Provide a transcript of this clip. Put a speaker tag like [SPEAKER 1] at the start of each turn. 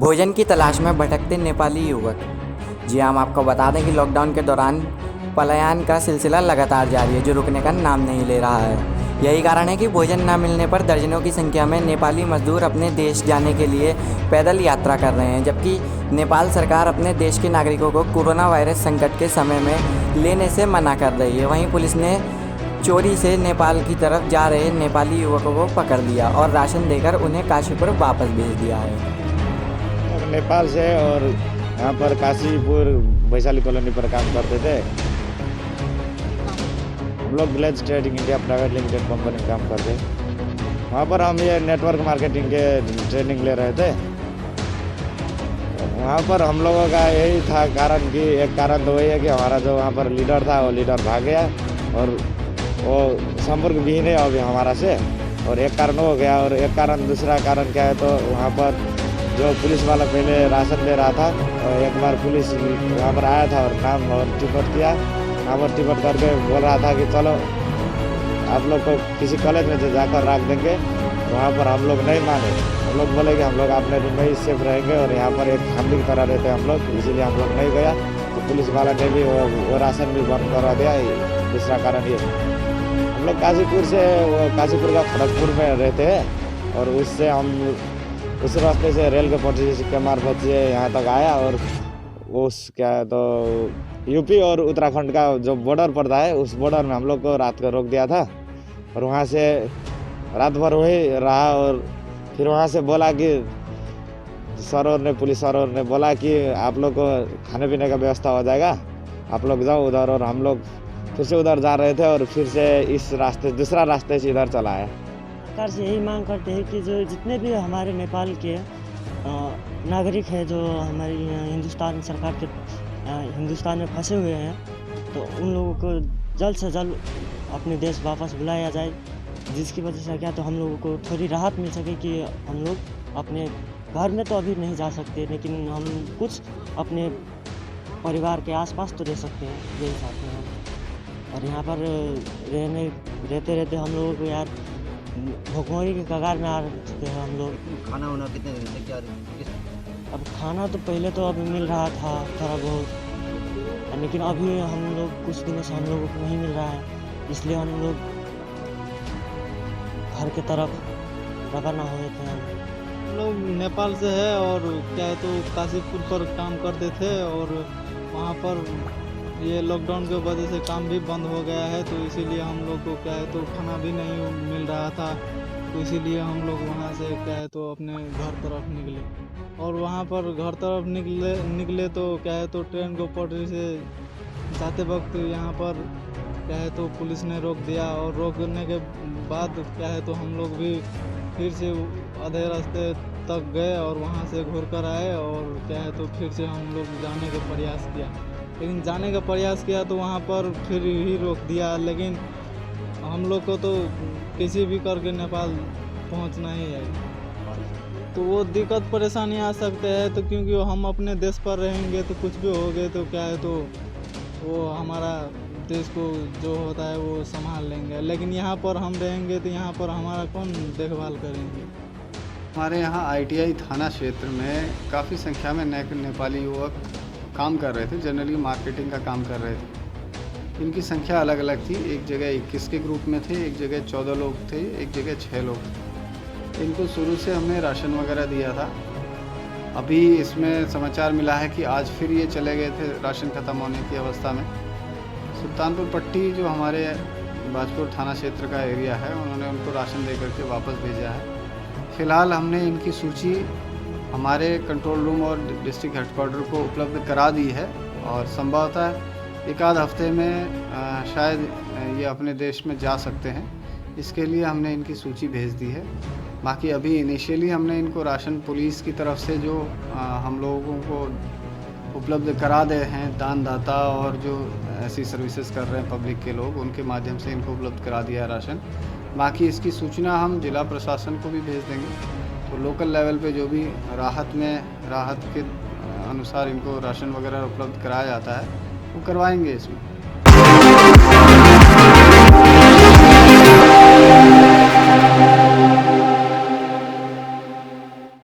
[SPEAKER 1] भोजन की तलाश में भटकते नेपाली युवक। जी हम आपको बता दें कि लॉकडाउन के दौरान पलायन का सिलसिला लगातार जारी है, जो रुकने का नाम नहीं ले रहा है। यही कारण है कि भोजन न मिलने पर दर्जनों की संख्या में नेपाली मजदूर अपने देश जाने के लिए पैदल यात्रा कर रहे हैं, जबकि नेपाल सरकार अपने देश के नागरिकों को कोरोना वायरस संकट के समय में लेने से मना कर रही है। वहीं पुलिस ने चोरी से नेपाल की तरफ जा रहे नेपाली युवकों को पकड़ लिया और राशन देकर उन्हें काशीपुर वापस भेज दिया है।
[SPEAKER 2] नेपाल से और यहाँ पर काशीपुर वैशाली कॉलोनी पर काम करते थे। हम लोग glaze trading India private limited company में काम करते। वहाँ पर हम ये नेटवर्क मार्केटिंग के ट्रेनिंग ले रहे थे। वहाँ पर हम लोगों का यही था कारण कि एक कारण तो वही है कि हमारा जो वहाँ पर लीडर था वो लीडर भाग गया और वो संपर्क भी नहीं हो गया हमारा से, और एक कारण हो गया। और एक कारण दूसरा कारण क्या है, तो वहाँ पर जो पुलिस वाला पहले राशन दे रहा था, और एक बार पुलिस वहाँ पर आया था और नाम और टिकट किया। नाम और टिकट करके बोल रहा था कि चलो आप लोग को किसी कॉलेज में जाकर रख देंगे। वहाँ पर हम लोग नहीं माने। हम लोग बोले कि हम लोग अपने रूम में ही सेफ रहेंगे और यहाँ पर एक फैमिली की तरह रहते हैं हम लोग, इसीलिए हम लोग नहीं गया। तो पुलिस वाला ने भी वो राशन भी बंद करवा दिया। दूसरा कारण ये, हम लोग काशीपुर से काशीपुर का खड़गपुर में रहते हैं, और उससे हम उस रास्ते से रेल के पटरी के मार्फत से यहाँ तक आया। और उस क्या तो यूपी और उत्तराखंड का जो बॉर्डर पड़ता है, उस बॉर्डर में हम लोग को रात को रोक दिया था। और वहाँ से रात भर वही रहा, और फिर वहाँ से बोला कि पुलिस सरोवर ने बोला कि आप लोग को खाने पीने का व्यवस्था हो जाएगा, आप लोग जाओ उधर। और हम लोग फिर से उधर जा रहे थे और फिर से इस रास्ते दूसरा रास्ते से इधर चला आया।
[SPEAKER 3] सरकार से यही मांग करते हैं कि जो जितने भी हमारे नेपाल के नागरिक हैं, जो हमारी हिंदुस्तान सरकार के हिंदुस्तान में फंसे हुए हैं, तो उन लोगों को जल्द से जल्द अपने देश वापस बुलाया जाए, जिसकी वजह से क्या तो हम लोगों को थोड़ी राहत मिल सके कि हम लोग अपने घर में तो अभी नहीं जा सकते, लेकिन हम कुछ अपने परिवार के आसपास तो रह सकते हैं, यही चाहते हैं। और यहाँ पर रहते रहते हम लोगों को यार भुखमरी के कगार में आ चुके हैं हम लोग।
[SPEAKER 4] खाना वाना कितने दिन से क्या
[SPEAKER 3] अब खाना तो पहले तो अभी मिल रहा था थोड़ा बहुत, लेकिन अभी हम लोग कुछ दिनों से हम लोगों को नहीं मिल रहा है, इसलिए हम लोग घर के तरफ रवाना हुए थे।
[SPEAKER 5] हम लोग नेपाल से है और क्या है तो काशीपुर पर काम करते थे, और वहाँ पर ये लॉकडाउन की वजह से काम भी बंद हो गया है, तो इसीलिए हम लोग को क्या है तो खाना भी नहीं मिल रहा था। तो इसीलिए हम लोग वहाँ से क्या है तो अपने घर तरफ निकले, और वहाँ पर घर तरफ निकले तो क्या है तो ट्रेन को पटरी से जाते वक्त यहाँ पर क्या है तो पुलिस ने रोक दिया। और रोकने के बाद क्या है तो हम लोग भी फिर से आधे रास्ते तक गए और वहाँ से घूर कर आए, और क्या है तो फिर से हम लोग जाने का प्रयास किया, लेकिन जाने का प्रयास किया तो वहाँ पर फिर ही रोक दिया। लेकिन हम लोग को तो किसी भी करके नेपाल पहुँचना ही है, तो वो दिक्कत परेशानी आ सकते हैं। तो क्योंकि हम अपने देश पर रहेंगे तो कुछ भी हो गए तो क्या है तो वो हमारा देश को जो होता है वो संभाल लेंगे, लेकिन यहाँ पर हम रहेंगे तो यहाँ पर हमारा कौन देखभाल करेंगे।
[SPEAKER 6] हमारे यहाँ ITI थाना क्षेत्र में काफ़ी संख्या में नेपाली युवक काम कर रहे थे, जनरली मार्केटिंग का काम कर रहे थे। इनकी संख्या अलग अलग थी, एक जगह 21 के ग्रुप में थे, एक जगह 14 लोग थे, एक जगह 6 लोग थे। इनको शुरू से हमने राशन वगैरह दिया था। अभी इसमें समाचार मिला है कि आज फिर ये चले गए थे राशन ख़त्म होने की अवस्था में। सुल्तानपुर पट्टी जो हमारे बाजपुर थाना क्षेत्र का एरिया है, उन्होंने उनको राशन दे करके वापस भेजा है। फ़िलहाल हमने इनकी सूची हमारे कंट्रोल रूम और डिस्ट्रिक्ट हेडक्वार्टर को उपलब्ध करा दी है, और संभवतः एक आध हफ्ते में शायद ये अपने देश में जा सकते हैं। इसके लिए हमने इनकी सूची भेज दी है। बाकी अभी इनिशियली हमने इनको राशन पुलिस की तरफ से जो हम लोगों को उपलब्ध करा दे हैं, दानदाता और जो ऐसी सर्विसेज कर रहे हैं पब्लिक के लोग, उनके माध्यम से इनको उपलब्ध करा दिया है राशन। बाकी इसकी सूचना हम जिला प्रशासन को भी भेज देंगे, तो लोकल लेवल पे जो भी राहत के अनुसार इनको राशन वगैरह उपलब्ध कराया जाता है वो करवाएंगे इसमें।